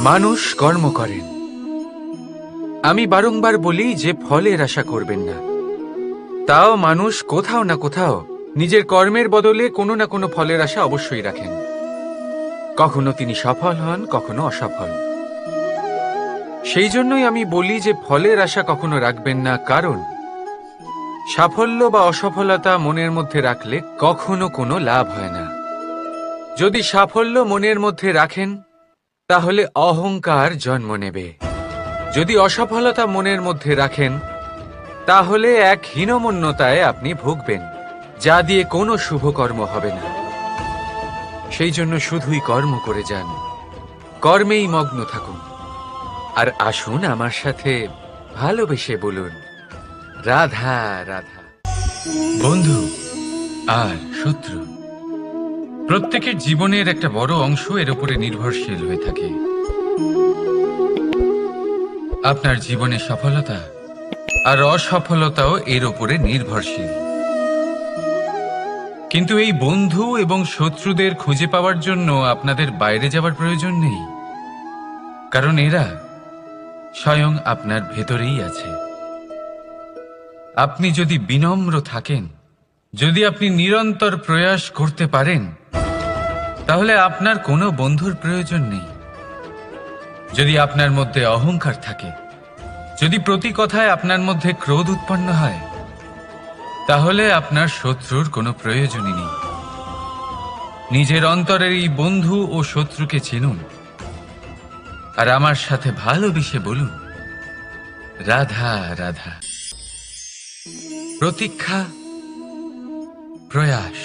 মানুষ কর্ম করেন। আমি বারংবার বলি যে ফলের আশা করবেন না। তাও মানুষ কোথাও না কোথাও নিজের কর্মের বদলে কোনো না কোনো ফলের আশা অবশ্যই রাখেন। কখনো তিনি সফল হন, কখনো অসফল। সেই জন্যই আমি বলি যে ফলের আশা কখনো রাখবেন না, কারণ সাফল্য বা অসফলতা মনের মধ্যে রাখলে কখনো কোনো লাভ হয় না। যদি সাফল্য মনের মধ্যে রাখেন তাহলে অহংকার জন্ম নেবে। যদি অসফলতা মনের মধ্যে রাখেন তাহলে এক হীনমন্যতায় আপনি ভুগবেন, যা দিয়ে কোনো শুভকর্ম হবে না। সেই জন্য শুধুই কর্ম করে যান, কর্মেই মগ্ন থাকুন। আর আসুন আমার সাথে ভালোবেসে বলুন, রাধা রাধা। বন্ধু আর শত্রু প্রত্যেকের জীবনের একটা বড় অংশ এর উপরে নির্ভরশীল হয়ে থাকে। আপনার জীবনে সফলতা আর অসফলতাও এর উপরে নির্ভরশীল। কিন্তু এই বন্ধু এবং শত্রুদের খুঁজে পাওয়ার জন্য আপনাদের বাইরে যাওয়ার প্রয়োজন নেই, কারণ এরা স্বয়ং আপনার ভেতরেই আছে। আপনি যদি বিনম্র থাকেন, যদি আপনি নিরন্তর প্রয়াস করতে পারেন, তাহলে আপনার কোনো বন্ধুর প্রয়োজন নেই। যদি আপনার মধ্যে অহংকার থাকে, যদি প্রতি কথায় আপনার মধ্যে ক্রোধ উৎপন্ন হয়, তাহলে আপনার শত্রুর কোনো প্রয়োজনই নেই। নিজের অন্তরের এই বন্ধু ও শত্রুকে চিনুন, আর আমার সাথে ভালোবেসে বলুন, রাধা রাধা। প্রতীক্ষা, প্রয়াস,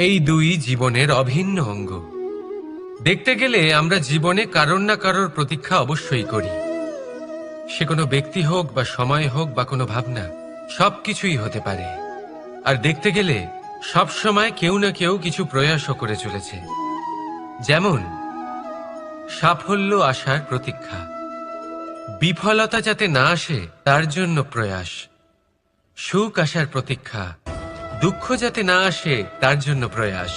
এই দুই জীবনের অভিন্ন অঙ্গ। দেখতে গেলে আমরা জীবনে কারোর না কারোর প্রতীক্ষা অবশ্যই করি। সে কোনো ব্যক্তি হোক বা সময় হোক বা কোনো ভাবনা, সবকিছুই হতে পারে। আর দেখতে গেলে সব সময় কেউ না কেউ কিছু প্রয়াসও করে চলেছে। যেমন সাফল্য আসার প্রতীক্ষা, বিফলতা যাতে না আসে তার জন্য প্রয়াস, সুখ আসার প্রতীক্ষা, দুঃখ যাতে না আসে তার জন্য প্রয়াস।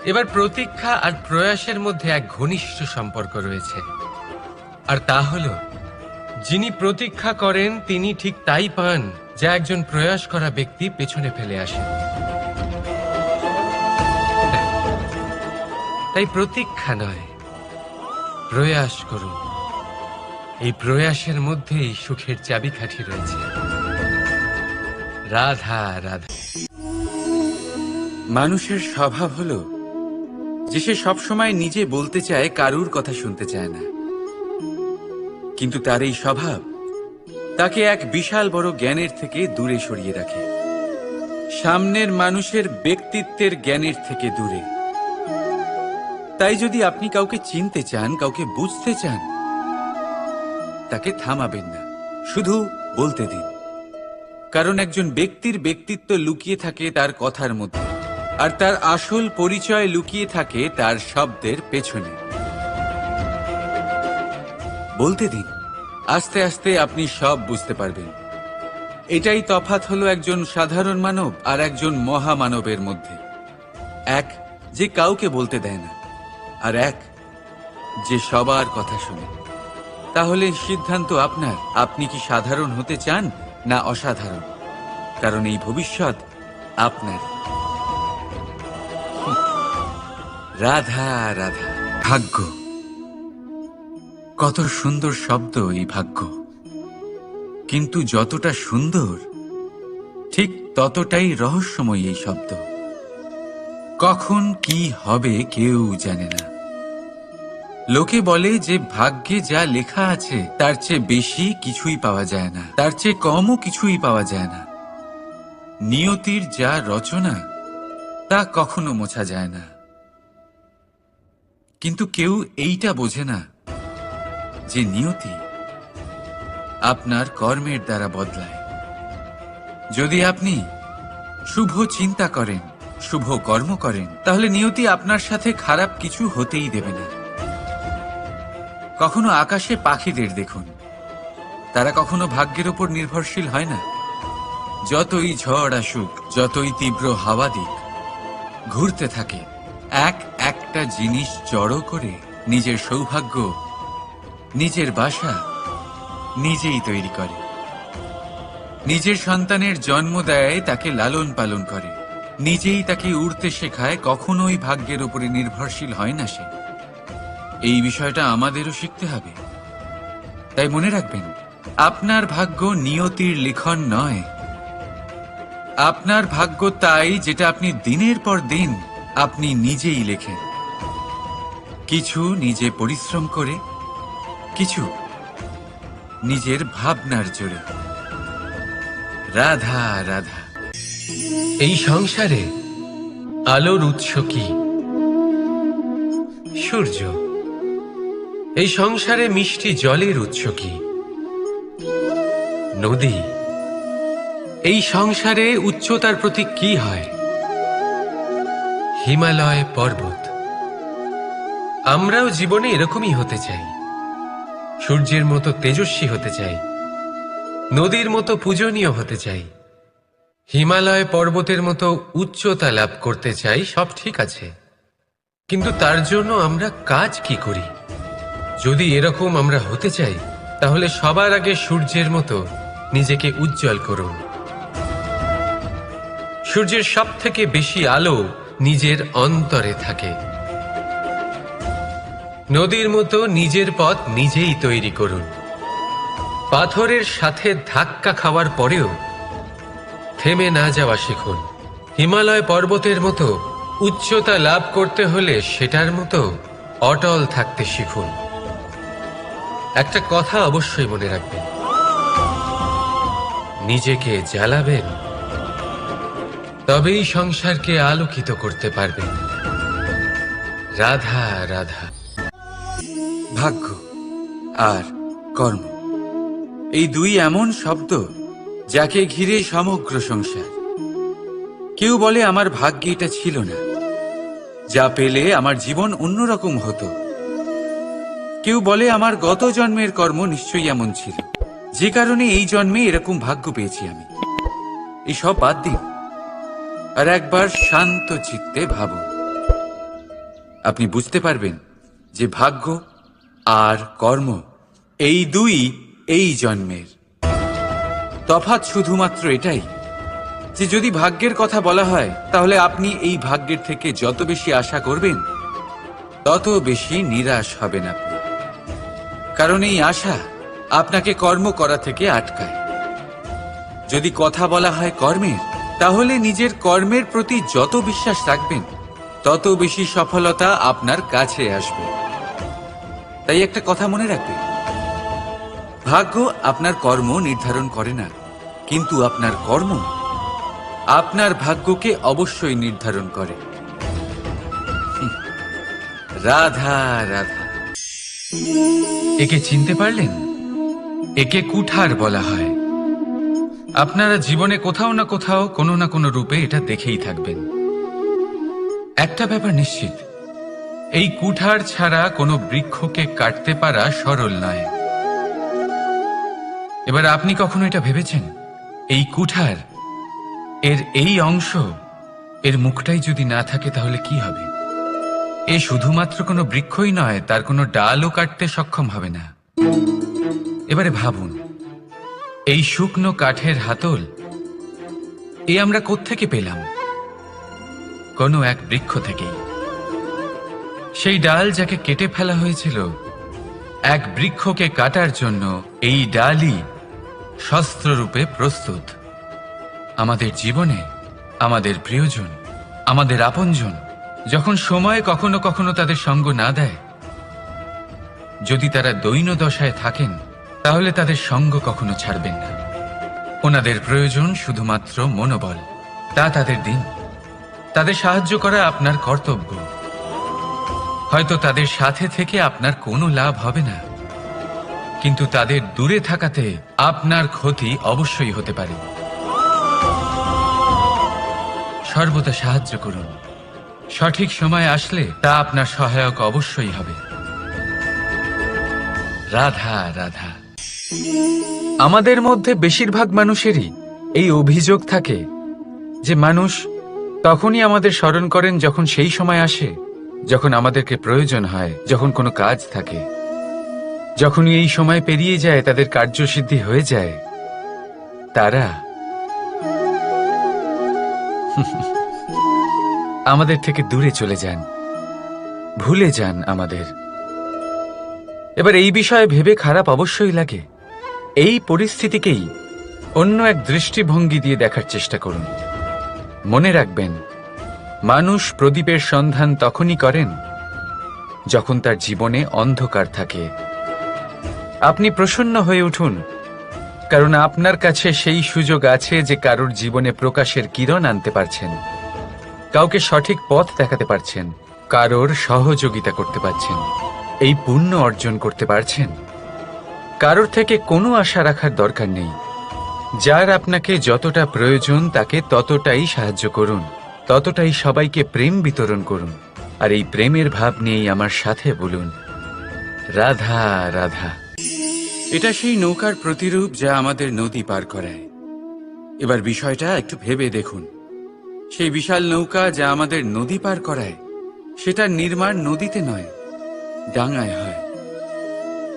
এবার প্রতীক্ষা আর প্রয়াসের মধ্যে এক ঘনিষ্ঠ সম্পর্ক রয়েছে, আর তা হল যিনি প্রতীক্ষা করেন তিনি ঠিক তাই পান যা একজন প্রয়াস করা ব্যক্তি পেছনে ফেলে আসে। তাই প্রতীক্ষা নয়, প্রয়াস করুন। এই প্রয়াসের মধ্যেই সুখের চাবিকাঠি রয়েছে। রাধা রাধা। মানুষের স্বভাব হলো যে সে সবসময় নিজে বলতে চায়, কারুর কথা শুনতে চায় না। কিন্তু তার এই স্বভাব তাকে এক বিশাল বড় জ্ঞানের থেকে দূরে সরিয়ে রাখে, সামনের মানুষের ব্যক্তিত্বের জ্ঞানের থেকে দূরে। তাই যদি আপনি কাউকে চিনতে চান, কাউকে বুঝতে চান, তাকে থামাবেন না, শুধু বলতে দিন। কারণ একজন ব্যক্তির ব্যক্তিত্ব লুকিয়ে থাকে তার কথার মধ্যে, আর তার আসল পরিচয় লুকিয়ে থাকে তার শব্দের পেছনে। বলতে দিন, আস্তে আস্তে আপনি সব বুঝতে পারবেন। এটাই তফাৎ হলো একজন সাধারণ মানব আর একজন মহামানবের মধ্যে। এক যে কাউকে বলতে দেয় না, আর এক যে সবার কথা শুনে। তাহলে সিদ্ধান্ত আপনার, আপনি কি সাধারণ হতে চান না অসাধারণ, কারণ এই ভবিষ্যৎ আপনার। রাধা রাধা। ভাগ্য, কত সুন্দর শব্দ এই ভাগ্য, কিন্তু যতটা সুন্দর ঠিক ততটাই রহস্যময় এই শব্দ। কখন কি হবে কেউ জানে না। লোকে বলে যে ভাগ্যে যা লেখা আছে তার চেয়ে বেশি কিছুই পাওয়া যায় না, তার চেয়ে কমও কিছুই পাওয়া যায় না। নিয়তির যা রচনা তা কখনো মোছা যায় না। কিন্তু কেউ এইটা বোঝে না যে নিয়তি আপনার কর্মের দ্বারা বদলায়। যদি আপনি শুভ চিন্তা করেন, শুভ কর্ম করেন, তাহলে নিয়তি আপনার সাথে খারাপ কিছু হতেই দেবে না। কখনো আকাশে পাখিদের দেখুন, তারা কখনো ভাগ্যের উপর নির্ভরশীল হয় না। যতই ঝড় আসুক, যতই তীব্র হাওয়া দিক, ঘুরতে থাকে, এক একটা জিনিস জড়ো করে নিজের সৌভাগ্য, নিজের বাসা নিজেই তৈরি করে। নিজের সন্তানের জন্ম দেয়, তাকে লালন পালন করে, নিজেই তাকে উড়তে শেখায়, কখনোই ভাগ্যের উপরে নির্ভরশীল হয় না সে। এই বিষয়টা আমাদেরও শিখতে হবে। তাই মনে রাখবেন, আপনার ভাগ্য নিয়তির লিখন নয়। আপনার ভাগ্য তাই যেটা আপনি দিনের পর দিন আপনি নিজেই লেখেন। কিছু নিজে পরিশ্রম করে, কিছু নিজের ভাবনার জোরে। রাধা রাধা। এই সংসারে আলোর উৎস কি? সূর্য। এই সংসারে মিষ্টি জলের উৎস কি? নদী। এই সংসারে উচ্চতার প্রতীক কি হয়? হিমালয় পর্বত। আমরাও জীবনে এরকমই হতে চাই। সূর্যের মতো তেজস্বী হতে চাই, নদীর মতো পূজনীয় হতে চাই, হিমালয় পর্বতের মতো উচ্চতা লাভ করতে চাই। সব ঠিক আছে, কিন্তু তার জন্য আমরা কাজ কি করি? যদি এরকম আমরা হতে চাই, তাহলে সবার আগে সূর্যের মতো নিজেকে উজ্জ্বল করুন। সূর্যের সব থেকে বেশি আলো নিজের অন্তরে থাকে। নদীর মতো নিজের পথ নিজেই তৈরি করুন। পাথরের সাথে ধাক্কা খাওয়ার পরেও থেমে না যাওয়া শিখুন। হিমালয় পর্বতের মতো উচ্চতা লাভ করতে হলে সেটার মতো অটল থাকতে শিখুন। একটা কথা অবশ্যই মনে রাখবেন, নিজেকে জ্বালাবেন, তবেই সংসারকে আলোকিত করতে পারবেন। রাধা রাধা। ভাগ্য আর কর্ম, এই দুই এমন শব্দ যাকে ঘিরে সমগ্র সংসার। কেউ বলে আমার ভাগ্যে এটা ছিল না, যা পেলে আমার জীবন অন্যরকম হতো। কেউ বলে আমার গত জন্মের কর্ম নিশ্চয়ই এমন ছিল, যে কারণে এই জন্মে এরকম ভাগ্য পেয়েছি আমি। এই সব বাদ দিন আর একবার শান্ত চিত্তে ভাবুন। আপনি বুঝতে পারবেন যে ভাগ্য আর কর্ম এই দুই এই জন্মের। তফাৎ শুধুমাত্র এটাই যে যদি ভাগ্যের কথা বলা হয়, তাহলে আপনি এই ভাগ্যের থেকে যত বেশি আশা করবেন, তত বেশি নিরাশ হবেন আপনি। কারণ এই আশা আপনাকে কর্ম করা থেকে আটকায়। যদি কথা বলা হয় কর্মের, তাহলে নিজের কর্মের প্রতি যত বিশ্বাস রাখবেন, তত বেশি সফলতা আপনার কাছে আসবে। তাই একটা কথা মনে রাখবেন, ভাগ্য আপনার কর্ম নির্ধারণ করে না, কিন্তু আপনার কর্ম আপনার ভাগ্যকে অবশ্যই নির্ধারণ করে। রাধা রাধা। একে চিনতে পারলেন? একে কুঠার বলা হয়। আপনারা জীবনে কোথাও না কোথাও কোনো না কোনো রূপে এটা দেখেই থাকবেন। একটা ব্যাপার নিশ্চিত, এই কুঠার ছাড়া কোনো বৃক্ষকে কাটতে পারা সরল নয়। এবার আপনি কখনো এটা ভেবেছেন, এই কুঠার এর এই অংশ, এর মুখটাই যদি না থাকে তাহলে কি হবে? এ শুধুমাত্র কোনো বৃক্ষই নয়, তার কোনো ডালও কাটতে সক্ষম হবে না। এবারে ভাবুন, এই শুকনো কাঠের হাতল এ আমরা কোত্থেকে পেলাম? কোনো এক বৃক্ষ থেকেই। সেই ডাল যাকে কেটে ফেলা হয়েছিল এক বৃক্ষকে কাটার জন্য, এই ডালই শস্ত্ররূপে প্রস্তুত। আমাদের জীবনে আমাদের প্রিয়জন, আমাদের আপনজন যখন সময় কখনো কখনো তাদের সঙ্গ না দেয়, যদি তারা দৈন্য দশায় থাকেন, তাহলে তাদের সঙ্গ কখনো ছাড়বেন না। ওনাদের প্রয়োজন শুধুমাত্র মনোবল। তা তাদের দিন, তাদের সাহায্য করা আপনার কর্তব্য। হয়তো তাদের সাথে থেকে আপনার কোনো লাভ হবে না, কিন্তু তাদের দূরে থাকাতে আপনার ক্ষতি অবশ্যই হতে পারে। সর্বদা সাহায্য করুন। সঠিক সময় আসলে তা আপনার সহায়ক অবশ্যই হবে। রাধা রাধা। আমাদের মধ্যে বেশিরভাগ মানুষেরই এই অভিযোগ থাকে যে মানুষ তখনই আমাদের স্মরণ করেন যখন সেই সময় আসে যখন আমাদেরকে প্রয়োজন হয়, যখন কোনো কাজ থাকে, যখন এই সময় পেরিয়ে যায়, তাদের কার্যসিদ্ধি হয়ে যায়, তারা আমাদের থেকে দূরে চলে যান, ভুলে যান আমাদের। এবার এই বিষয়ে ভেবে খারাপ অবশ্যই লাগে। এই পরিস্থিতিকেই অন্য এক দৃষ্টিভঙ্গি দিয়ে দেখার চেষ্টা করুন। মনে রাখবেন, মানুষ প্রদীপের সন্ধান তখনই করেন যখন তার জীবনে অন্ধকার থাকে। আপনি প্রসন্ন হয়ে উঠুন, কারণ আপনার কাছে সেই সুযোগ আছে যে কারোর জীবনে প্রকাশের কিরণ আনতে পারছেন, কাউকে সঠিক পথ দেখাতে পারছেন, কারোর সহযোগিতা করতে পারছেন, এই পুণ্য অর্জন করতে পারছেন। কারোর থেকে কোনো আশা রাখার দরকার নেই। যার আপনাকে যতটা প্রয়োজন তাকে ততটাই সাহায্য করুন, ততটাই সবাইকে প্রেম বিতরণ করুন। আর এই প্রেমের ভাব নিয়েই আমার সাথে বলুন, রাধা রাধা। এটা সেই নৌকার প্রতিরূপ যা আমাদের নদী পার করায়। এবার বিষয়টা একটু ভেবে দেখুন। সেই বিশাল নৌকা যা আমাদের নদী পার করায়, সেটার নির্মাণ নদীতে নয়, ডাঙায় হয়।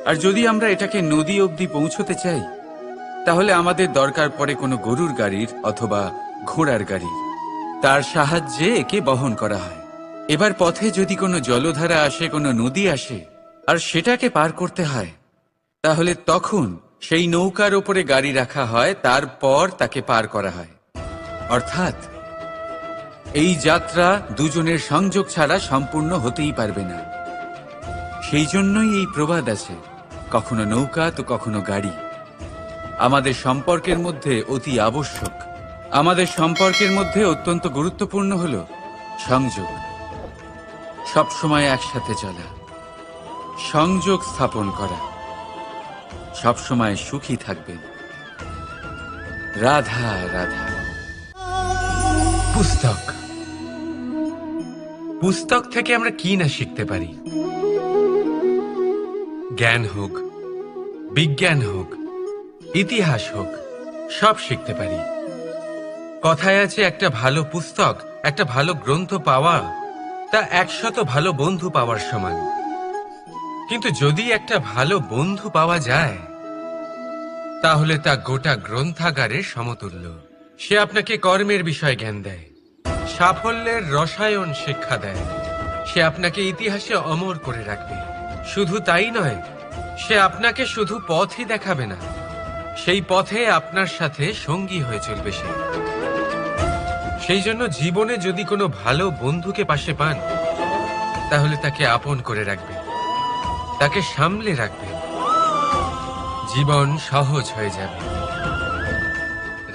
আর যদি আমরা এটাকে নদী অবধি পৌঁছতে চাই, তাহলে আমাদের দরকার পড়ে কোনো গরুর গাড়ির অথবা ঘোড়ার গাড়ির। তার সাহায্যে একে বহন করা হয়। এবার পথে যদি কোনো জলধারা আসে, কোনো নদী আসে, আর সেটাকে পার করতে হয়, তাহলে তখন সেই নৌকার ওপরে গাড়ি রাখা হয়, তারপর তাকে পার করা হয়। অর্থাৎ এই যাত্রা দুজনের সংযোগ ছাড়া সম্পূর্ণ হতেই পারবে না। সেই জন্যই এই প্রবাদ আছে, কখনো নৌকা তো কখনো গাড়ি। আমাদের সম্পর্কের মধ্যে অতি আবশ্যক, আমাদের সম্পর্কের মধ্যে অত্যন্ত গুরুত্বপূর্ণ হল সংযোগ। সবসময় একসাথে চলা, সংযোগ স্থাপন করা। সবসময় সুখী থাকবেন। রাধা রাধা। পুস্তক, পুস্তক থেকে আমরা কি না শিখতে পারি। জ্ঞান হোক, বিজ্ঞান হোক, ইতিহাস হোক, সব শিখতে পারি। কথায় আছে, একটা ভালো পুস্তক, একটা ভালো গ্রন্থ পাওয়া তা 100 ভালো বন্ধু পাওয়ার সমান। কিন্তু যদি একটা ভালো বন্ধু পাওয়া যায়, তাহলে তা গোটা গ্রন্থাগারের সমতুল্য। সে আপনাকে কর্মের বিষয়ে জ্ঞান দেয়, সাফল্যের রসায়ন শিক্ষা দেয়। সে আপনাকে ইতিহাসে অমর করে রাখবে। শুধু তাই নয়, সে আপনাকে শুধু পথই দেখাবে না, সেই পথে আপনার সাথে সঙ্গী হয়ে চলবে সে। সেই জন্য জীবনে যদি কোনো ভালো বন্ধুকে পাশে পান, তাহলে তাকে আপন করে রাখবেন, তাকে সামলে রাখবেন। জীবন সহজ হয়ে যাবে।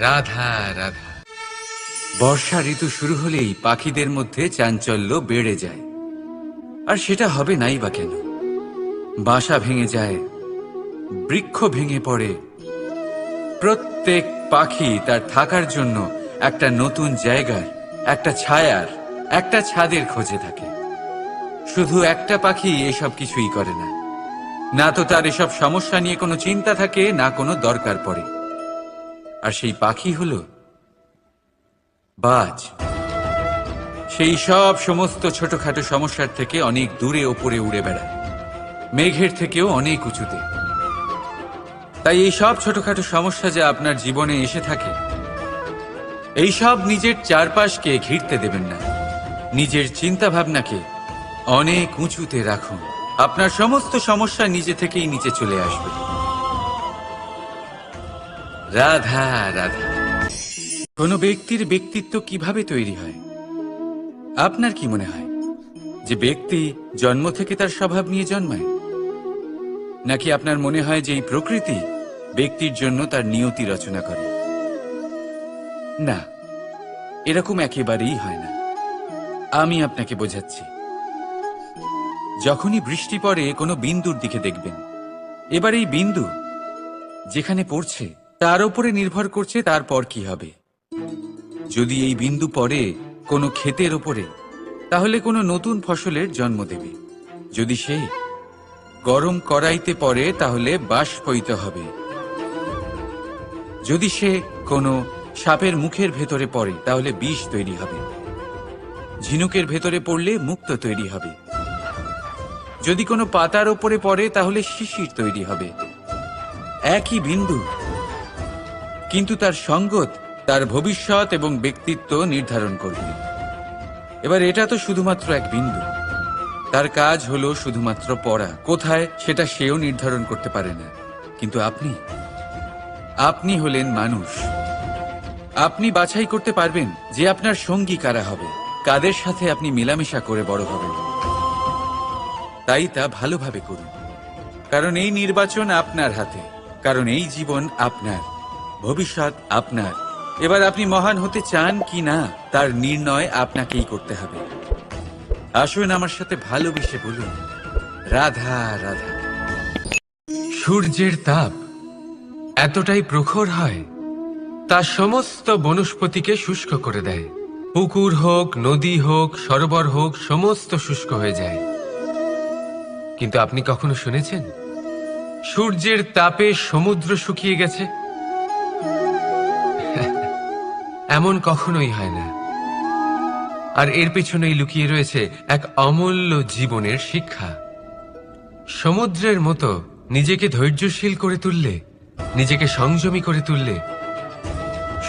রাধা রাধা। বর্ষা ঋতু শুরু হলেই পাখিদের মধ্যে চাঞ্চল্য বেড়ে যায়। আর সেটা হবে নাই বা কেন? বাসা ভেঙে যায়, বৃক্ষ ভেঙে পড়ে। প্রত্যেক পাখি তার থাকার জন্য একটা নতুন জায়গার, একটা ছায়ার, একটা ছাদের খোঁজে থাকে। শুধু একটা পাখি এসব কিছুই করে না। না তো তার এসব সমস্যা নিয়ে কোনো চিন্তা থাকে, না কোনো দরকার পড়ে। আর সেই পাখি হলো বাজ। সেই সব সমস্ত ছোটখাটো সমস্যার থেকে অনেক দূরে ওপরে উড়ে বেড়ায়, মেঘের থেকেও অনেক উঁচুতে। তাই এই সব ছোটখাটো সমস্যা যা আপনার জীবনে এসে থাকে, এই সব নিজের চারপাশকে ঘিরতে দেবেন না। নিজের চিন্তা ভাবনাকে অনেক উঁচুতে রাখুন। আপনার সমস্ত সমস্যা নিজে থেকেই নিচে চলে আসবে। রাধা রাধা। কোনো ব্যক্তির ব্যক্তিত্ব কিভাবে তৈরি হয়? আপনার কি মনে হয় যে ব্যক্তি জন্ম থেকে তার স্বভাব নিয়ে জন্মায়? নাকি আপনার মনে হয় যে এই প্রকৃতি ব্যক্তির জন্য তার নিয়তি রচনা করে? না, এরকম একেবারেই হয় না। আমি আপনাকে বোঝাচ্ছি। যখনই বৃষ্টি পড়ে কোনো বিন্দুর দিকে দেখবেন। এবার এই বিন্দু যেখানে পড়ছে তার উপরে নির্ভর করছে তারপর কি হবে। যদি এই বিন্দু পড়ে কোনো ক্ষেতের ওপরে, তাহলে কোনো নতুন ফসলের জন্ম দেবে। যদি সে গরম কড়াইতে পড়ে, তাহলে বাষ্পীত হবে। যদি সে কোনো সাপের মুখের ভেতরে পড়ে, তাহলে বিষ তৈরি হবে। ঝিনুকের ভেতরে পড়লে মুক্তো তৈরি হবে। যদি কোনো পাতার ওপরে পড়ে তাহলে শিশির তৈরি হবে, একই বিন্দু, কিন্তু তার সঙ্গত তার ভবিষ্যৎ এবং ব্যক্তিত্ব নির্ধারণ করবে। এবার এটা তো শুধুমাত্র এক বিন্দু, তার কাজ হলো শুধুমাত্র পড়া, কোথায় সেটা সেও নির্ধারণ করতে পারে না। কিন্তু আপনি হলেন মানুষ, আপনি বাছাই করতে পারবেন যে আপনার সঙ্গী কারা হবে, কাদের সাথে আপনি মেলামেশা করে বড় হবেন। তাই তা ভালোভাবে করুন, কারণ এই নির্বাচন আপনার হাতে, কারণ এই জীবন আপনার, ভবিষ্যৎ আপনার। এবার আপনি মহান হতে চান কি না তার নির্ণয় আপনাকেই করতে হবে। আসুন আমার সাথে ভালোবেসে বলুন, রাধা রাধা। সূর্যের তাপ এতটাই প্রখর হয় তা সমস্ত বনস্পতিকে শুষ্ক করে দেয়। পুকুর হোক, নদী হোক, সরোবর হোক, সমস্ত শুষ্ক হয়ে যায়। কিন্তু আপনি কখনো শুনেছেন সূর্যের তাপে সমুদ্র শুকিয়ে গেছে? এমন কখনোই হয় না। আর এর পেছনেই লুকিয়ে রয়েছে এক অমূল্য জীবনের শিক্ষা। সমুদ্রের মতো নিজেকে ধৈর্যশীল করে তুললে, নিজেকে সংযমী করে তুললে,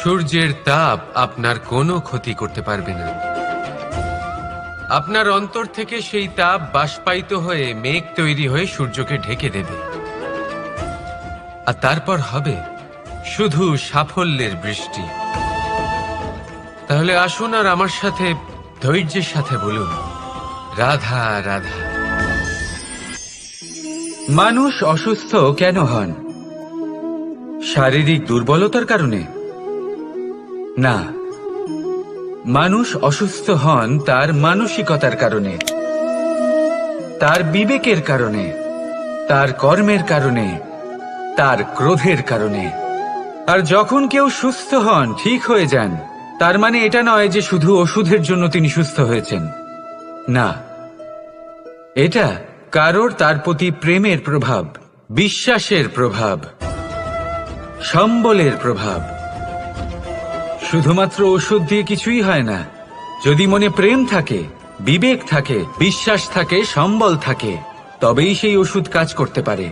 সূর্যের তাপ আপনার কোনো ক্ষতি করতে পারবে না। আপনার অন্তর থেকে সেই তাপ বাষ্পায়িত হয়ে মেঘ তৈরি হয়ে সূর্যকে ঢেকে দেবে, আর তারপর হবে শুধু সাফল্যের বৃষ্টি। তাহলে আসুন আর আমার সাথে ধৈর্যের সাথে বলুন, রাধা রাধা। মানুষ অসুস্থ কেন হন? শারীরিক দুর্বলতার কারণে? না, মানুষ অসুস্থ হন তার মানসিকতার কারণে, তার বিবেকের কারণে, তার কর্মের কারণে, তার ক্রোধের কারণে। আর যখন কেউ সুস্থ হন, ঠিক হয়ে যান, তার মানে এটা নয় যে শুধু ওষুধের জন্য তিনি সুস্থ হয়েছেন। না, এটা কারোর তার প্রতি প্রেমের প্রভাব, বিশ্বাসের প্রভাব, সম্বলের প্রভাব। শুধুমাত্র ওষুধ দিয়ে কিছুই হয় না। যদি মনে প্রেম থাকে, বিবেক থাকে, বিশ্বাস থাকে, সম্বল থাকে, তবেই সেই ওষুধ কাজ করতে পারে।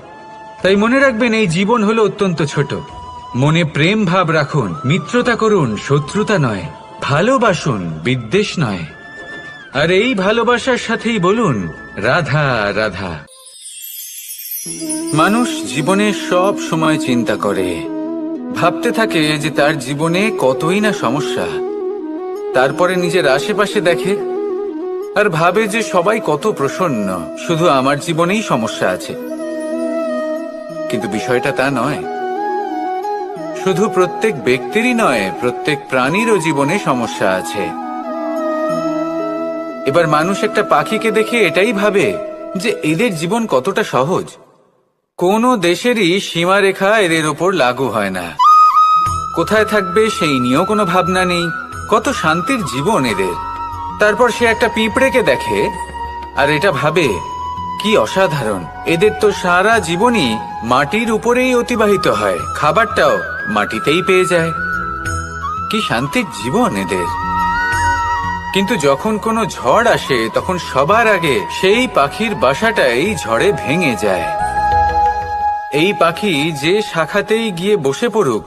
তাই মনে রাখবেন, এই জীবন হলো অত্যন্ত ছোট। মনে প্রেম ভাব রাখুন, মিত্রতা করুন, শত্রুতা নয়। ভালোবাসুন, বিদ্বেষ নয়। আর এই ভালোবাসার সাথেই বলুন, রাধা রাধা। মানুষ জীবনে সব সময় চিন্তা করে, ভাবতে থাকে যে তার জীবনে কতই না সমস্যা। তারপরে নিজের আশেপাশে দেখে আর ভাবে যে সবাই কত প্রসন্ন, শুধু আমার জীবনেই সমস্যা আছে। কিন্তু বিষয়টা তা নয়। শুধু প্রত্যেক ব্যক্তিরই নয়, প্রত্যেক প্রাণীরও জীবনে সমস্যা আছে। এবার মানুষ একটা পাখিকে দেখে এটাই ভাবে যে এদের জীবন কতটা সহজ। কোনো দেশেরই সীমারেখা এদের ওপর লাগু হয় না। কোথায় থাকবে সেই নিয়েও কোনো ভাবনা নেই। কত শান্তির জীবন এদের। তারপর সে একটা পিঁপড়েকে দেখে আর এটা ভাবে, কি অসাধারণ, এদের তো সারা জীবনই মাটির উপরেই অতিবাহিত হয়, খাবারটাও মাটিতেই পেয়ে যায়। কি শান্তির জীবন এদের। কিন্তু যখন কোনো ঝড় আসে, তখন সবার আগে সেই পাখির বাসাটাই ঝড়ে ভেঙে যায়। এই পাখি যে শাখাতেই গিয়ে বসে পড়ুক,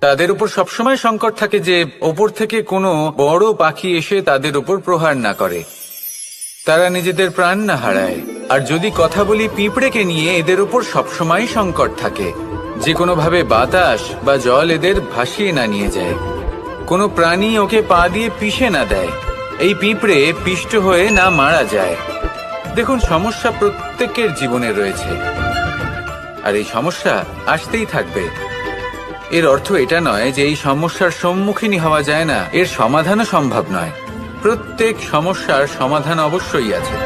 তাদের উপর সবসময় সংকট থাকে যে ওপর থেকে কোনো বড় পাখি এসে তাদের উপর প্রহার না করে, তারা নিজেদের প্রাণ না হারায়। আর যদি কথা বলি পিঁপড়েকে নিয়ে, এদের উপর সবসময় সংকট থাকে যে কোনোভাবে বাতাস বা জল এদের ভাসিয়ে না নিয়ে যায়, কোনো প্রাণী ওকে পা দিয়ে পিষে না দেয়, এই পিঁপড়ে পিষ্ট হয়ে না মারা যায়। দেখুন, সমস্যা প্রত্যেকের জীবনে রয়েছে, আর এই সমস্যা আসতেই থাকবে। এর অর্থ এটা নয় যে এই সমস্যার সম্মুখীনই হওয়া যায় না, এর সমাধানও সম্ভব নয়। প্রত্যেক সমস্যার সমাধান অবশ্যই আছে,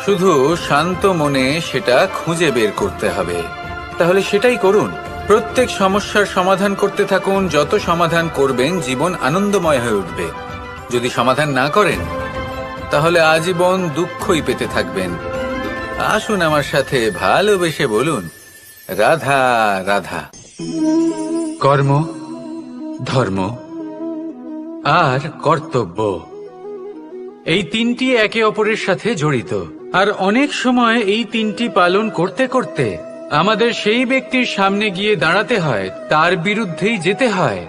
শুধু শান্ত মনে সেটা খুঁজে বের করতে হবে। তাহলে সেটাই করুন, প্রত্যেক সমস্যার সমাধান করতে থাকুন। যত সমাধান করবেন, জীবন আনন্দময় হয়ে উঠবে। যদি সমাধান না করেন, তাহলে আজীবন দুঃখই পেতে থাকবেন। আসুন আমার সাথে ভালোবেসে বলুন, রাধা রাধা। কর্ম, ধর্ম আর কর্তব্য, এই তিনটি একে অপরের সাথে জড়িত। আর অনেক সময় এই তিনটি পালন করতে করতে আমাদের সেই ব্যক্তির সামনে গিয়ে দাঁড়াতে হয়, তার বিরুদ্ধেই যেতে হয়,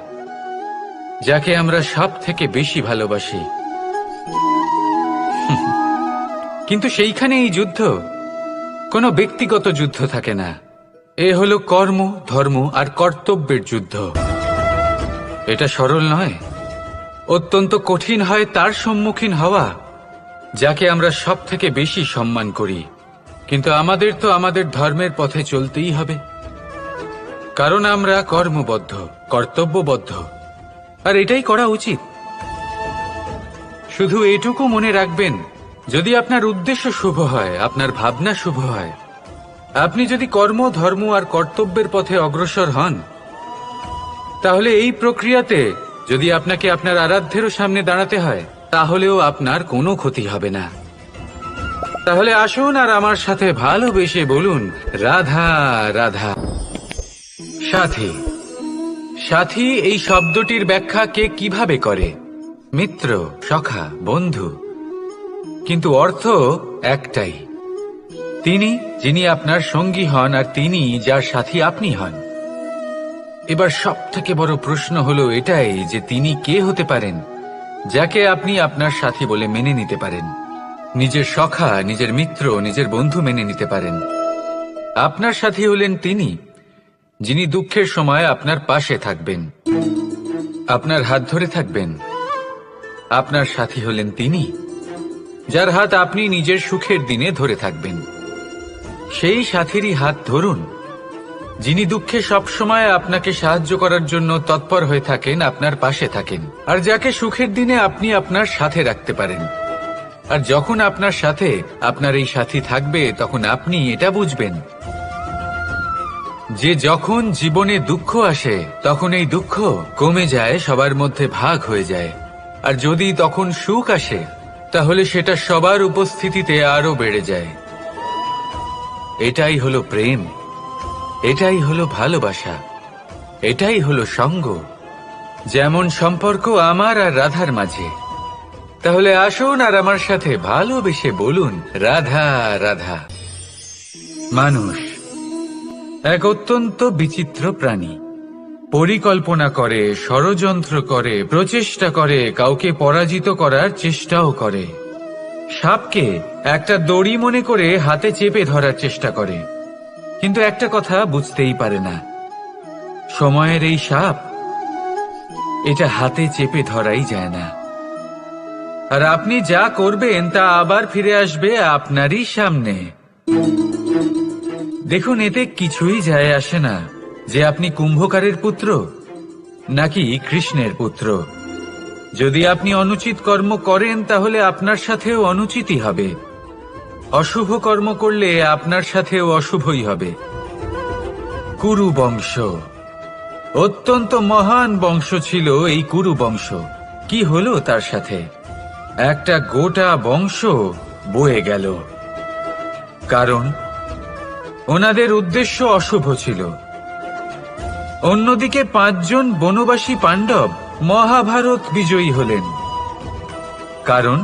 যাকে আমরা সব থেকে বেশি ভালোবাসি। কিন্তু সেইখানে এই যুদ্ধ কোনো ব্যক্তিগত যুদ্ধ থাকে না। এ হলো কর্ম, ধর্ম আর কর্তব্যের যুদ্ধ। এটা সরল নয়, অত্যন্ত কঠিন হয় তার সম্মুখীন হওয়া যাকে আমরা সব থেকে বেশি সম্মান করি। কিন্তু আমাদের তো আমাদের ধর্মের পথে চলতেই হবে, কারণ আমরা কর্মবদ্ধ, কর্তব্যবদ্ধ, আর এটাই করা উচিত। শুধু এটুকু মনে রাখবেন, যদি আপনার উদ্দেশ্য শুভ হয়, আপনার ভাবনা শুভ হয়, আপনি যদি কর্ম, ধর্ম আর কর্তব্যের পথে অগ্রসর হন, তাহলে এই প্রক্রিয়াতে যদি আপনাকে আপনার আরাধ্যেরও সামনে দাঁড়াতে হয়, তাহলেও আপনার কোনো ক্ষতি হবে না। তাহলে আসুন আর আমার সাথে ভালোবেসে বলুন, রাধা রাধা। সাথী। সাথী এই শব্দটির ব্যাখ্যা কে কিভাবে করে? মিত্র, সখা, বন্ধু। কিন্তু অর্থ একটাই, তিনি যিনি আপনার সঙ্গী হন আর তিনি যার সাথী আপনি হন। এবার সব থেকে বড় প্রশ্ন হলো এটাই যে তিনি কে হতে পারেন যাকে আপনি আপনার সাথী বলে মেনে নিতে পারেন, নিজের সখা, নিজের মিত্র, নিজের বন্ধু মেনে নিতে পারেন। আপনার সাথী হলেন তিনি যিনি দুঃখের সময় আপনার পাশে থাকবেন, আপনার হাত ধরে থাকবেন। আপনার সাথী হলেন তিনি যার হাত আপনি নিজের সুখের দিনে ধরে থাকবেন। সেই সাথীরই হাত ধরুন যিনি দুঃখে সবসময় আপনাকে সাহায্য করার জন্য তৎপর হয়ে থাকেন, আপনার পাশে থাকেন, আর যাকে সুখের দিনে আপনি আপনার সাথে রাখতে পারেন। আর যখন আপনার সাথে আপনার এই সাথী থাকবে, তখন আপনি এটা বুঝবেন যে যখন জীবনে দুঃখ আসে, তখন এই দুঃখ কমে যায়, সবার মধ্যে ভাগ হয়ে যায়। আর যদি তখন সুখ আসে, তাহলে সেটা সবার উপস্থিতিতে আরো বেড়ে যায়। এটাই হলো প্রেম, এটাই হলো ভালোবাসা, এটাই হলো সঙ্গ, যেমন সম্পর্ক আমার আর রাধার মাঝে। তাহলে আসুন আর আমার সাথে ভালোবেসে বলুন, রাধা রাধা। মানুষ এক অত্যন্ত বিচিত্র প্রাণী। পরিকল্পনা করে, ষড়যন্ত্র করে, প্রচেষ্টা করে, কাউকে পরাজিত করার চেষ্টাও করে। সাপকে একটা দড়ি মনে করে হাতে চেপে ধরার চেষ্টা করে, কিন্তু একটা কথা বুঝতেই পারে না, সময়ের এই সাপ, এটা হাতে চেপে ধরাই যায় না। আর আপনি যা করবেন তা আবার ফিরে আসবে আপনারই সামনে। দেখুন, এতে কিছুই যায় আসে না যে আপনি কুম্ভকারের পুত্র নাকি কৃষ্ণের পুত্র। যদি আপনি অনুচিত কর্ম করেন, তাহলে আপনার সাথেও অনুচিতই হবে। অশুভ কর্ম করলে আপনার সাথেও অশুভই হবে। কুরু বংশ অত্যন্ত মহান বংশ ছিল। এই কুরু বংশ কি হলো তার সাথে? একটা গোটা বংশ বয়ে গেল, কারণ ওনাদের উদ্দেশ্য অশুভ ছিল। অন্যদিকে 5 জন বনবাসী পাণ্ডব মহাভারত বিজয়ী হলেন, কারণ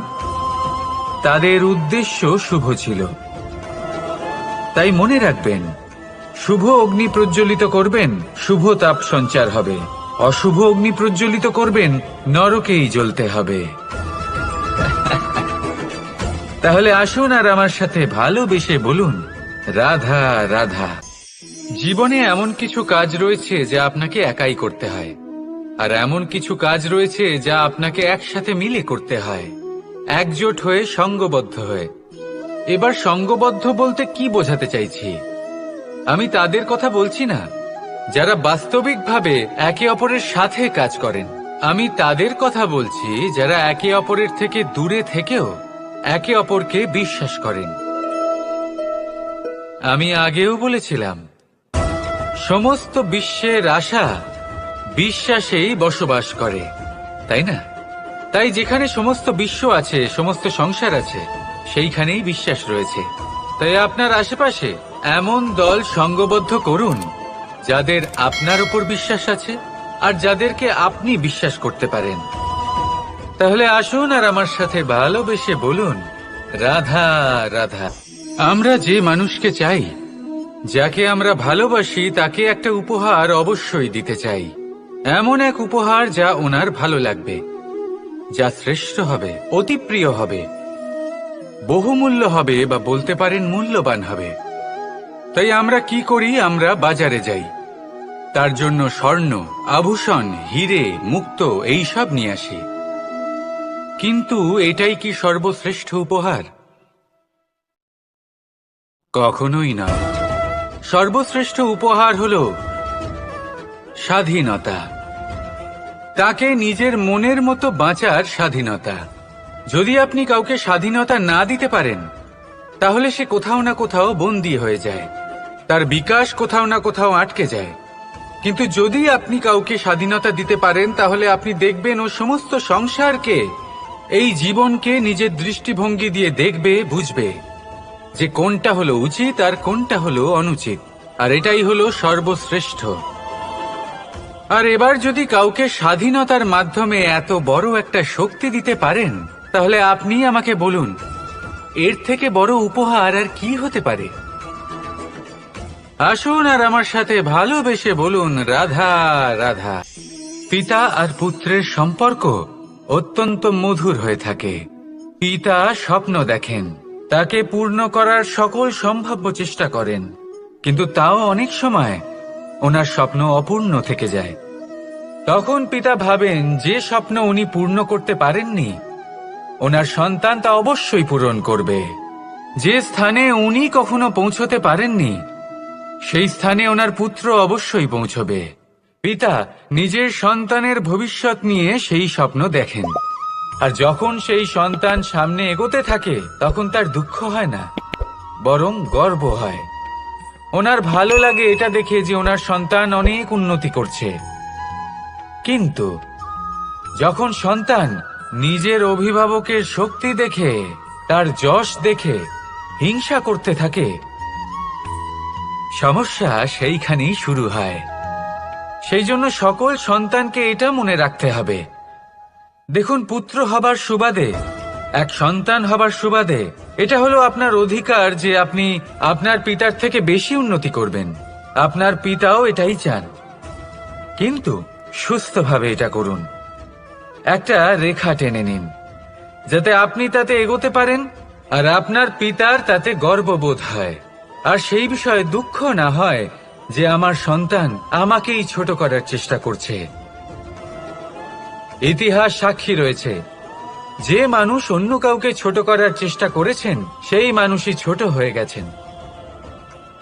তাদের উদ্দেশ্য শুভ ছিল। তাই মনে রাখবেন, শুভ অগ্নি প্রজ্বলিত করবেন, শুভ তাপ সঞ্চার হবে। অশুভ অগ্নি প্রজ্বলিত করবেন, নরকেই জ্বলতে হবে। তাহলে আসুন আর আমার সাথে ভালোবেসে বলুন, রাধা রাধা। জীবনে এমন কিছু কাজ রয়েছে যা আপনাকে একাই করতে হয়, আর এমন কিছু কাজ রয়েছে যা আপনাকে একসাথে মিলে করতে হয়, একজোট হয়ে, সঙ্গবদ্ধ হয়ে। এবার সঙ্গবদ্ধ বলতে কি বোঝাতে চাইছি? আমি তাদের কথা বলছি না যারা বাস্তবিকভাবে একে অপরের সাথে কাজ করেন। আমি তাদের কথা বলছি যারা একে অপরের থেকে দূরে থেকেও একে অপরকে বিশ্বাস করেন। আমি আগেও বলেছিলাম, সমস্ত বিশ্বের আশা বিশ্বাসেই বসবাস করে, তাই না? তাই যেখানে সমস্ত বিশ্ব আছে, সমস্ত সংসার আছে, সেইখানেই বিশ্বাস রয়েছে। তাই আপনার আশেপাশে এমন দল সঙ্গবদ্ধ করুন যাদের আপনার উপর বিশ্বাস আছে আর যাদেরকে আপনি বিশ্বাস করতে পারেন। তাহলে আসুন আর আমার সাথে ভালোবেসে বলুন, রাধা রাধা। আমরা যে মানুষকে চাই, যাকে আমরা ভালোবাসি, তাকে একটা উপহার অবশ্যই দিতে চাই। এমন এক উপহার যা ওনার ভালো লাগবে, যা শ্রেষ্ঠ হবে, অতি প্রিয় হবে, বহুমূল্য হবে, বা বলতে পারেন মূল্যবান হবে। তাই আমরা কি করি? আমরা বাজারে যাই, তার জন্য স্বর্ণ, আভূষণ, হিরে, মুক্ত এইসব নিয়ে আসি। কিন্তু এটাই কি সর্বশ্রেষ্ঠ উপহার? কখনোই না। সর্বশ্রেষ্ঠ উপহার হলো স্বাধীনতা, তাকে নিজের মনের মতো বাঁচার স্বাধীনতা। যদি আপনি কাউকে স্বাধীনতা না দিতে পারেন, তাহলে সে কোথাও না কোথাও বন্দী হয়ে যায়, তার বিকাশ কোথাও না কোথাও আটকে যায়। কিন্তু যদি আপনি কাউকে স্বাধীনতা দিতে পারেন, তাহলে আপনি দেখবেন ও সমস্ত সংসারকে, এই জীবনকে নিজের দৃষ্টিভঙ্গি দিয়ে দেখবে, বুঝবে যে কোনটা হলো উচিত আর কোনটা হলো অনুচিত। আর এটাই হলো সর্বশ্রেষ্ঠ। আর এবার যদি কাউকে স্বাধীনতার মাধ্যমে এত বড় একটা শক্তি দিতে পারেন, তাহলে আপনি আমাকে বলুন, এর থেকে বড় উপহার আর কি হতে পারে? আসুন আর আমার সাথে ভালোবেসে বলুন, রাধা রাধা। পিতা আর পুত্রের সম্পর্ক অত্যন্ত মধুর হয়ে থাকে। পিতা স্বপ্ন দেখেন, তাকে পূর্ণ করার সকল সম্ভাব্য চেষ্টা করেন, কিন্তু তাও অনেক সময় ওনার স্বপ্ন অপূর্ণ থেকে যায়। তখন পিতা ভাবেন যে স্বপ্ন উনি পূর্ণ করতে পারেননি, ওনার সন্তান তা অবশ্যই পূরণ করবে। যে স্থানে উনি কখনো পৌঁছতে পারেননি, সেই স্থানে ওনার পুত্র অবশ্যই পৌঁছবে। পিতা নিজের সন্তানের ভবিষ্যৎ নিয়ে সেই স্বপ্ন দেখেন, আর যখন সেই সন্তান সামনে এগোতে থাকে, তখন তার দুঃখ হয় না, বরং গর্ব হয়। ওনার ভালো লাগে এটা দেখে যে ওনার সন্তান অনেক উন্নতি করছে। কিন্তু যখন সন্তান নিজের অভিভাবকের শক্তি দেখে, তার যশ দেখে হিংসা করতে থাকে, সমস্যা সেইখানেই শুরু হয়। সেই জন্য সকল সন্তানকে এটা মনে রাখতে হবে, দেখুন, পুত্র হবার সুবাদে, এক সন্তান হবার সুবাদে, এটা হলো আপনার অধিকার যে আপনি আপনার পিতার থেকে বেশি উন্নতি করবেন। আপনার পিতাও এটাই চান, কিন্তু সুস্থভাবে এটা করুন। একটা রেখা টেনে নিন, যাতে আপনি তাতে এগোতে পারেন, আর আপনার পিতার তাতে গর্ববোধ হয়, আর সেই বিষয়ে দুঃখ না হয় যে আমার সন্তান আমাকেই ছোট করার চেষ্টা করছে। ইতিহাস সাক্ষী রয়েছে, যে মানুষ অন্য কাউকে ছোট করার চেষ্টা করেছেন, সেই মানুষই ছোট হয়ে গেছেন।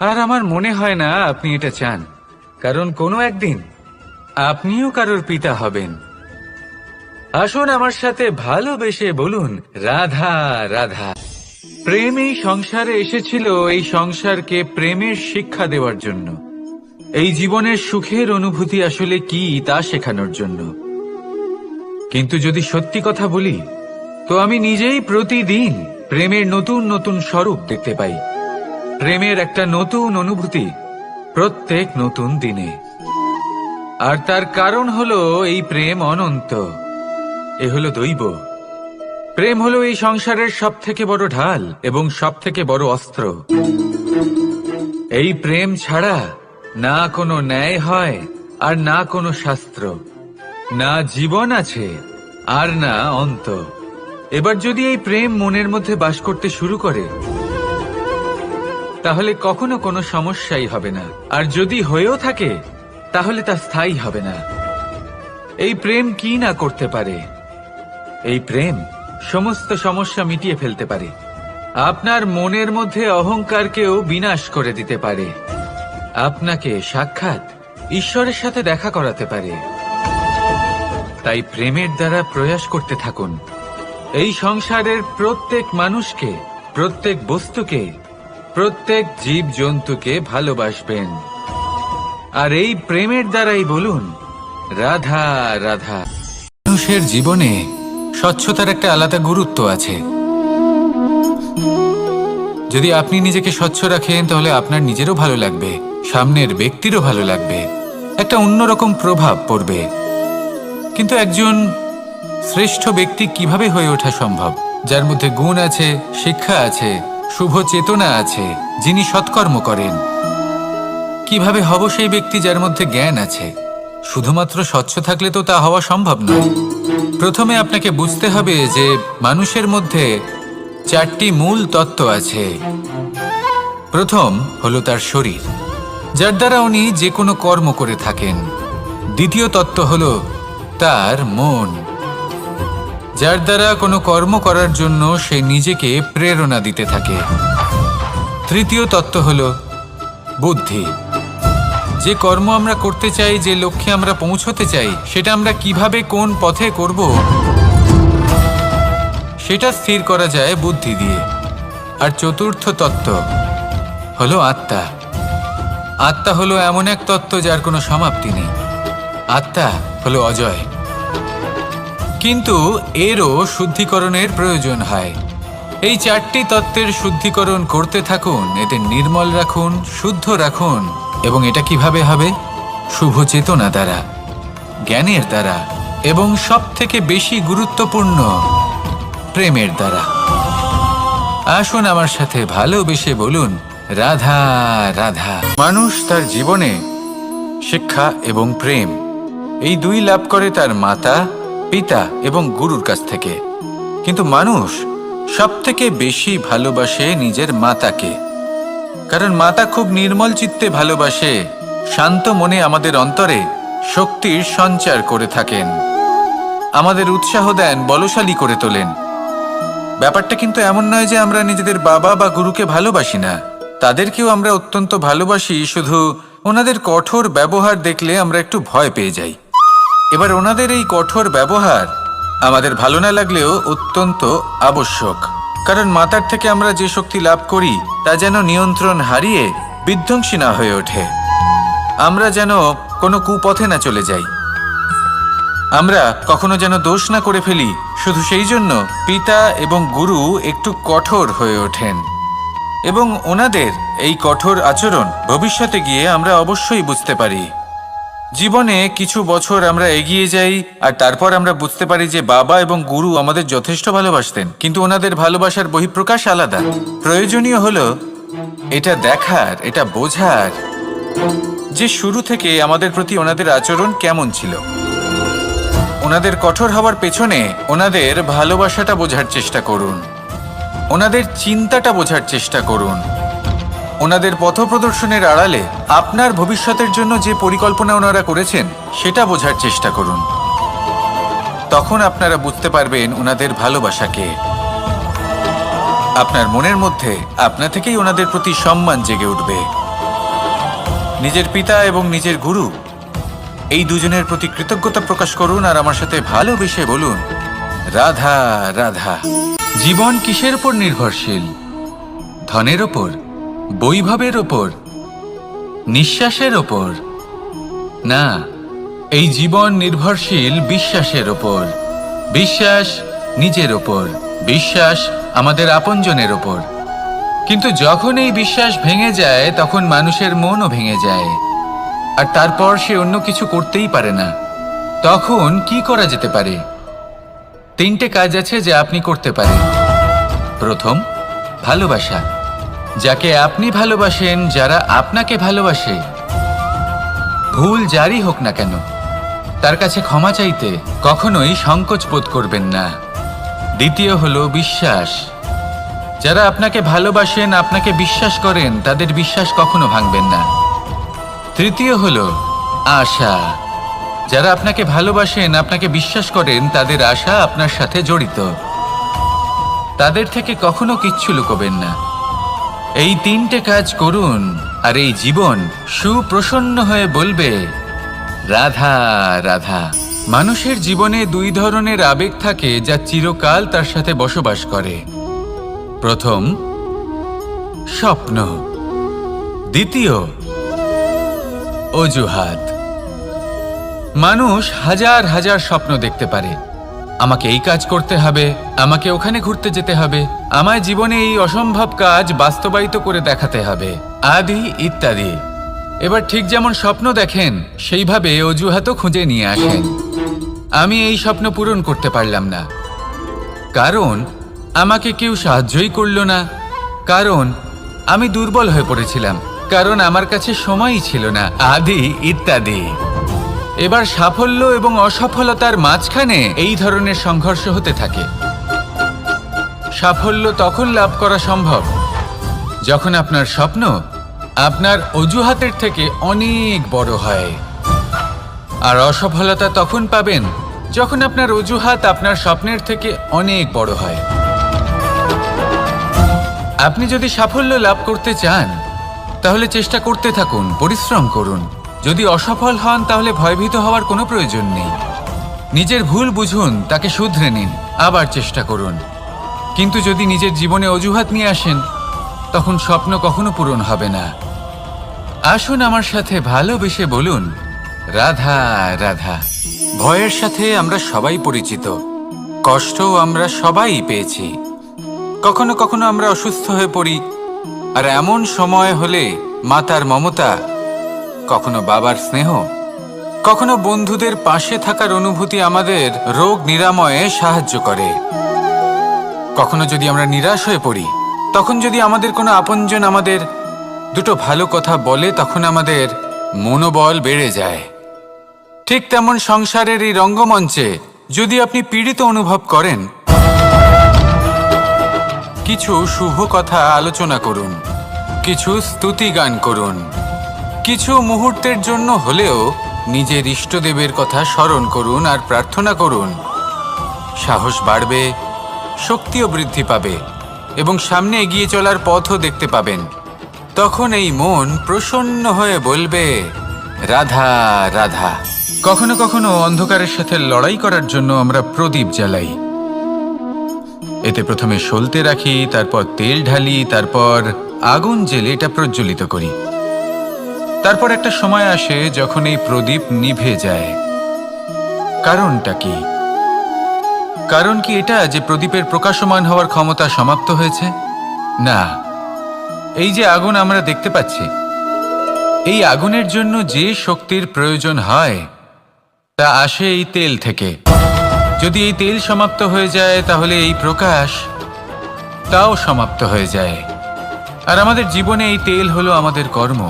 আর আমার মনে হয় না আপনি এটা চান, কারণ কোনো একদিন আপনিও কারোর পিতা হবেন। আসুন আমার সাথে ভালোবেসে বলুন, রাধা রাধা। প্রেম এই সংসারে এসেছিল এই সংসারকে প্রেমের শিক্ষা দেওয়ার জন্য, এই জীবনের সুখের অনুভূতি আসলে কি তা শেখানোর জন্য। কিন্তু যদি সত্যি কথা বলি, তো আমি নিজেই প্রতিদিন প্রেমের নতুন নতুন স্বরূপ দেখতে পাই, প্রেমের একটা নতুন অনুভূতি প্রত্যেক নতুন দিনে। আর তার কারণ হলো এই প্রেম অনন্ত, এ হলো দৈব। প্রেম হলো এই সংসারের সব থেকে বড় ঢাল এবং সব থেকে বড় অস্ত্র। এই প্রেম ছাড়া না কোনো ন্যায় হয়, আর না কোনো শাস্ত্র, না জীবন আছে, আর না অন্ত। এবার যদি এই প্রেম মনের মধ্যে বাস করতে শুরু করে, তাহলে কখনো কোনো সমস্যাই হবে না, আর যদি হয়েও থাকে, তাহলে তা স্থায়ী হবে না। এই প্রেম কি না করতে পারে? এই প্রেম সমস্ত সমস্যা মিটিয়ে ফেলতে পারে, আপনার মনের মধ্যে অহংকারকেও বিনাশ করে দিতে পারে, আপনাকে সাক্ষাৎ ঈশ্বরের সাথে দেখা করাতে পারে। তাই প্রেমের দ্বারা প্রয়াস করতে থাকুন, এই সংসারের প্রত্যেক মানুষকে, প্রত্যেক বস্তুকে, প্রত্যেক জীব জন্তুকে ভালোবাসবেন। আর এই প্রেমের দ্বারাই বলুন, রাধা রাধা। মানুষের জীবনে স্বচ্ছতার একটা আলাদা গুরুত্ব আছে। যদি আপনি নিজেকে স্বচ্ছ রাখেন, তাহলে আপনার নিজেরও ভালো লাগবে, সামনের ব্যক্তিরও ভালো লাগবে, একটা অন্যরকম প্রভাব পড়বে। কিন্তু একজন শ্রেষ্ঠ ব্যক্তি কিভাবে হয়ে ওঠা সম্ভব? যার মধ্যে গুণ আছে, শিক্ষা আছে, শুভ চেতনা আছে, যিনি সৎকর্ম করেন। কিভাবে হব সেই ব্যক্তি যার মধ্যে জ্ঞান আছে? শুধুমাত্র স্বচ্ছ থাকলে তো তা হওয়া সম্ভব নয়। প্রথমে আপনাকে বুঝতে হবে যে মানুষের মধ্যে 4টি মূল তত্ত্ব আছে। প্রথম হলো তার শরীর, যার দ্বারা উনি যে কোনো কর্ম করে থাকেন। দ্বিতীয় তত্ত্ব হলো তার মন, যার দ্বারা কোনো কর্ম করার জন্য সে নিজেকে প্রেরণা দিতে থাকে। তৃতীয় তত্ত্ব হলো বুদ্ধি, যে কর্ম আমরা করতে চাই, যে লক্ষ্যে আমরা পৌঁছতে চাই, সেটা আমরা কিভাবে কোন পথে করব সেটা স্থির করা যায় বুদ্ধি দিয়ে। আর চতুর্থ তত্ত্ব হলো আত্মা। আত্মা হলো এমন এক তত্ত্ব যার কোনো সমাপ্তি নেই। আত্মা হলো অজয়, কিন্তু এরও শুদ্ধিকরণের প্রয়োজন হয়। এই 4টি তত্ত্বের শুদ্ধিকরণ করতে থাকুন, এতে নির্মল রাখুন, শুদ্ধ রাখুন। এবং এটা কিভাবে হবে? শুভ চেতনা দ্বারা, জ্ঞানের দ্বারা, এবং সবথেকে বেশি গুরুত্বপূর্ণ প্রেমের দ্বারা। আসুন আমার সাথে ভালোবেসে বলুন, রাধা রাধা। মানুষ তার জীবনে শিক্ষা এবং প্রেম এই 2 লাভ করে তার মাতা, পিতা এবং গুরুর কাছ থেকে। কিন্তু মানুষ সবথেকে বেশি ভালোবাসে নিজের মাতাকে, কারণ মাতা খুব নির্মল চিত্তে ভালোবাসে, শান্ত মনে আমাদের অন্তরে শক্তির সঞ্চার করে থাকেন, আমাদের উৎসাহ দেন, বলশালী করে তোলেন। ব্যাপারটা কিন্তু এমন নয় যে আমরা নিজেদের বাবা বা গুরুকে ভালোবাসি না, তাদেরকেও আমরা অত্যন্ত ভালোবাসি, শুধু ওনাদের কঠোর ব্যবহার দেখলে আমরা একটু ভয় পেয়ে যাই। এবার ওনাদের এই কঠোর ব্যবহার আমাদের ভালো না লাগলেও অত্যন্ত আবশ্যক, কারণ মাতার থেকে আমরা যে শক্তি লাভ করি তা যেন নিয়ন্ত্রণ হারিয়ে বিধ্বংসী না হয়ে ওঠে, আমরা যেন কোনো কুপথে না চলে যাই, আমরা কখনো যেন দোষ না করে ফেলি। শুধু সেই জন্য পিতা এবং গুরু একটু কঠোর হয়ে ওঠেন, এবং ওনাদের এই কঠোর আচরণ ভবিষ্যতে গিয়ে আমরা অবশ্যই বুঝতে পারি। জীবনে কিছু বছর আমরা এগিয়ে যাই আর তারপর আমরা বুঝতে পারি যে বাবা এবং গুরু আমাদের যথেষ্ট ভালোবাসতেন, কিন্তু ওনাদের ভালোবাসার বহিঃপ্রকাশ আলাদা। প্রয়োজনীয় হলো এটা দেখার, এটা বোঝার যে শুরু থেকে আমাদের প্রতি ওনাদের আচরণ কেমন ছিল। ওনাদের কঠোর হওয়ার পেছনে ওনাদের ভালোবাসাটা বোঝার চেষ্টা করুন, ওনাদের চিন্তাটা বোঝার চেষ্টা করুন, ওনাদের পথপ্রদর্শনের আড়ালে আপনার ভবিষ্যতের জন্য যে পরিকল্পনা ওনারা করেছেন সেটা বোঝার চেষ্টা করুন। তখন আপনারা বুঝতে পারবেন ওনাদের ভালোবাসাকে। আপনার মনের মধ্যে আপনা থেকেই ওনাদের প্রতি সম্মান জেগে উঠবে। নিজের পিতা এবং নিজের গুরু এই দুজনের প্রতি কৃতজ্ঞতা প্রকাশ করুন আর আমার সাথে ভালোবেসে বলুন, রাধা রাধা। জীবন কিসের উপর নির্ভরশীল? ধনের ওপর, বৈভবের ওপর, নিঃশ্বাসের ওপর? না, এই জীবন নির্ভরশীল বিশ্বাসের ওপর। বিশ্বাস নিজের ওপর, বিশ্বাস আমাদের আপনজনের ওপর। কিন্তু যখন এই বিশ্বাস ভেঙে যায় তখন মানুষের মনও ভেঙে যায়, আর তারপর সে অন্য কিছু করতেই পারে না। তখন কি করা যেতে পারে? 3টে কাজ আছে যা আপনি করতে পারেন। প্রথম, ভালোবাসা। যাকে আপনি ভালোবাসেন, যারা আপনাকে ভালোবাসে, ভুল যারই হোক না কেন, তার কাছে ক্ষমা চাইতে কখনোই সংকোচ বোধ করবেন না। দ্বিতীয় হলো বিশ্বাস। যারা আপনাকে ভালোবাসেন, আপনাকে বিশ্বাস করেন, তাদের বিশ্বাস কখনো ভাঙবেন না। তৃতীয় হলো আশা। যারা আপনাকে ভালোবাসেন, আপনাকে বিশ্বাস করেন, তাদের আশা আপনার সাথে জড়িত, তাদের থেকে কখনো কিচ্ছু লুকোবেন না। এই 3টে কাজ করুন আর এই জীবন সুপ্রসন্ন হয়ে বলবে, রাধা রাধা। মানুষের জীবনে 2 ধরনের আবেগ থাকে যা চিরকাল তার সাথে বসবাস করে। প্রথম, স্বপ্ন। দ্বিতীয়, অজুহাত। মানুষ হাজার হাজার স্বপ্ন দেখতে পারে। আমাকে এই কাজ করতে হবে, আমাকে ওখানে ঘুরতে যেতে হবে, আমায় জীবনে এই অসম্ভব কাজ বাস্তবায়িত করে দেখাতে হবে, আদি ইত্যাদি। এবার ঠিক যেমন স্বপ্ন দেখেন সেইভাবে অজুহাতও খুঁজে নিয়ে আসেন। আমি এই স্বপ্ন পূরণ করতে পারলাম না, কারণ আমাকে কেউ সাহায্যই করল না, কারণ আমি দুর্বল হয়ে পড়েছিলাম, কারণ আমার কাছে সময়ই ছিল না, আদি ইত্যাদি। এবার সাফল্য এবং অসফলতার মাঝখানে এই ধরনের সংঘর্ষ হতে থাকে। সাফল্য তখন লাভ করা সম্ভব যখন আপনার স্বপ্ন আপনার অজুহাতের থেকে অনেক বড় হয়, আর অসফলতা তখন পাবেন যখন আপনার অজুহাত আপনার স্বপ্নের থেকে অনেক বড় হয়। আপনি যদি সাফল্য লাভ করতে চান তাহলে চেষ্টা করতে থাকুন, পরিশ্রম করুন। যদি অসফল হন তাহলে ভয়ভীত হওয়ার কোনো প্রয়োজন নেই। নিজের ভুল বুঝুন, তাকে শুধরে নিন, আবার চেষ্টা করুন। কিন্তু যদি নিজের জীবনে অজুহাত নিয়ে আসেন তখন স্বপ্ন কখনো পূরণ হবে না। আসুন আমার সাথে ভালোবেসে বলুন, রাধা রাধা। ভয়ের সাথে আমরা সবাই পরিচিত, কষ্টও আমরা সবাই পেয়েছি। কখনো কখনো আমরা অসুস্থ হয়ে পড়ি, আর এমন সময় হলে মাতার মমতা, কখনো বাবার স্নেহ, কখনো বন্ধুদের পাশে থাকার অনুভূতি আমাদের রোগ নিরাময়ে সাহায্য করে। কখনো যদি আমরা নিরাশ হয়ে পড়ি, তখন যদি আমাদের কোনো আপনজন আমাদের দুটো ভালো কথা বলে, তখন আমাদের মনোবল বেড়ে যায়। ঠিক তেমন সংসারের এই রঙ্গমঞ্চে যদি আপনি পীড়িত অনুভব করেন, কিছু শুভ কথা আলোচনা করুন, কিছু স্তুতি গান করুন, কিছু মুহূর্তের জন্য হলেও নিজের ইষ্টদেবের কথা স্মরণ করুন আর প্রার্থনা করুন। সাহস বাড়বে, শক্তিও বৃদ্ধি পাবে এবং সামনে এগিয়ে চলার পথও দেখতে পাবেন। তখন এই মন প্রসন্ন হয়ে বলবে, রাধা রাধা। কখনো কখনো অন্ধকারের সাথে লড়াই করার জন্য আমরা প্রদীপ জ্বালাই। এতে প্রথমে সলতে রাখি, তারপর তেল ঢালি, তারপর আগুন জেলে এটা প্রজ্বলিত করি। তারপর একটা সময় আসে যখন এই প্রদীপ নিভে যায়। কারণটা কি? কারণ কি এটা যে প্রদীপের প্রকাশমান হওয়ার ক্ষমতা সমাপ্ত হয়েছে? না, এই যে আগুন আমরা দেখতে পাচ্ছি, এই আগুনের জন্য যে শক্তির প্রয়োজন হয় তা আসে এই তেল থেকে। যদি এই তেল সমাপ্ত হয়ে যায় তাহলে এই প্রকাশ তাও সমাপ্ত হয়ে যায়। আর আমাদের জীবনে এই তেল হলো আমাদের কর্ম,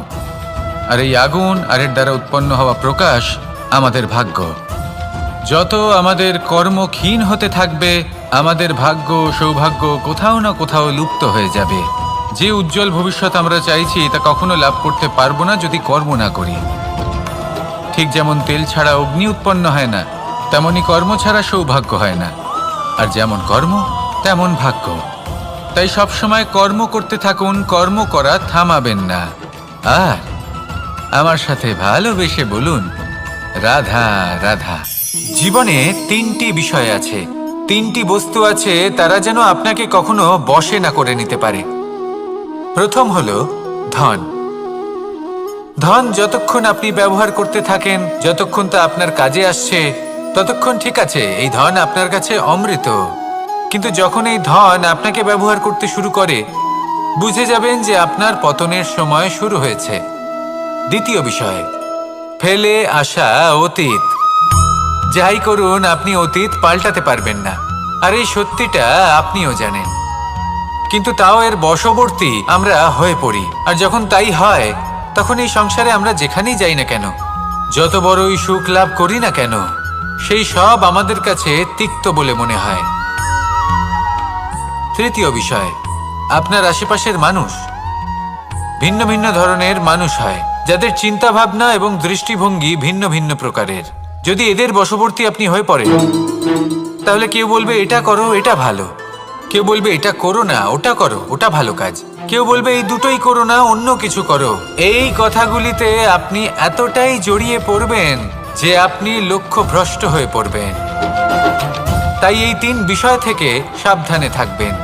আর এই আগুন আর এর দ্বারা উৎপন্ন হওয়া প্রকাশ আমাদের ভাগ্য। যত আমাদের কর্ম ক্ষীণ হতে থাকবে, আমাদের ভাগ্য সৌভাগ্য কোথাও না কোথাও লুপ্ত হয়ে যাবে। যে উজ্জ্বল ভবিষ্যৎ আমরা চাইছি তা কখনো লাভ করতে পারবো না যদি কর্ম না করি। ঠিক যেমন তেল ছাড়া অগ্নি উৎপন্ন হয় না, তেমনি কর্ম ছাড়া সৌভাগ্য হয় না। আর যেমন কর্ম তেমন ভাগ্য। তাই সবসময় কর্ম করতে থাকুন, কর্ম করা থামাবেন না। আর আমার সাথে ভালোবেসে বলুন, রাধা রাধা। জীবনে তিনটি বিষয় আছে, তিনটি বস্তু আছে, তারা যেন আপনাকে কখনো বশে না করে নিতে পারে। প্রথম হলো ধন। ধন যতক্ষণ আপনি ব্যবহার করতে থাকেন, যতক্ষণ তা আপনার কাজে আসছে, ততক্ষণ ঠিক আছে, এই ধন আপনার কাছে অমৃত। কিন্তু যখন এই ধন আপনাকে ব্যবহার করতে শুরু করে, বুঝে যাবেন যে আপনার পতনের সময় শুরু হয়েছে। দ্বিতীয় বিষয়, ফেলে আসা অতীত। যাই করুন, আপনি অতীত পাল্টাতে পারবেন না, আর এই সত্যিটা আপনিও জানেন। কিন্তু তাও এর বশবর্তী আমরা হয়ে পড়ি। আর যখন তাই হয়, তখন এই সংসারে আমরা যেখানেই যাই না কেন, যত বড়ই সুখ লাভ করি না কেন, সেই সব আমাদের কাছে তিক্ত বলে মনে হয়। তৃতীয় বিষয়, আপনার আশেপাশের মানুষ ভিন্ন ভিন্ন ধরনের মানুষ হয়, যাদের চিন্তা ভাবনা এবং দৃষ্টিভঙ্গি ভিন্ন ভিন্ন প্রকারের। যদি এদের বশবর্তী আপনি হয়ে পড়েন, তাহলে কেউ বলবে এটা করো, এটা ভালো। কেউ বলবে এটা করো না, ওটা করো, ওটা ভালো কাজ। কেউ বলবে এই দুটোই করো না, অন্য কিছু করো। এই কথাগুলিতে আপনি এতটাই জড়িয়ে পড়বেন যে আপনি লক্ষ্যভ্রষ্ট হয়ে পড়বেন। তাই এই তিন বিষয় থেকে সাবধানে থাকবেন।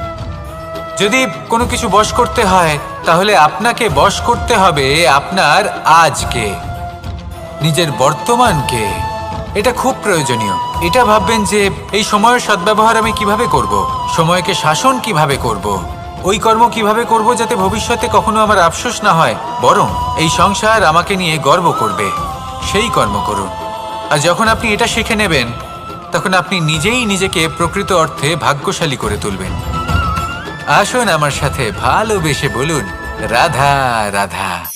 যদি কোনো কিছু বশ করতে হয়, তাহলে আপনাকে বশ করতে হবে আপনার আজকে, নিজের বর্তমানকে। এটা খুব প্রয়োজনীয়। এটা ভাববেন যে এই সময়ের সদ্ব্যবহার আমি কিভাবে করব, সময়কে শাসন কিভাবে করব, ওই কর্ম কিভাবে করব যাতে ভবিষ্যতে কখনো আমার আফসোস না হয়, বরং এই সংসার আমাকে নিয়ে গর্ব করবে, সেই কর্ম করুন। আর যখন আপনি এটা শিখে নেবেন, তখন আপনি নিজেই নিজেকে প্রকৃত অর্থে ভাগ্যশালী করে তুলবেন। আসুন আমার সাথে ভালোবেসে বলুন, রাধা রাধা।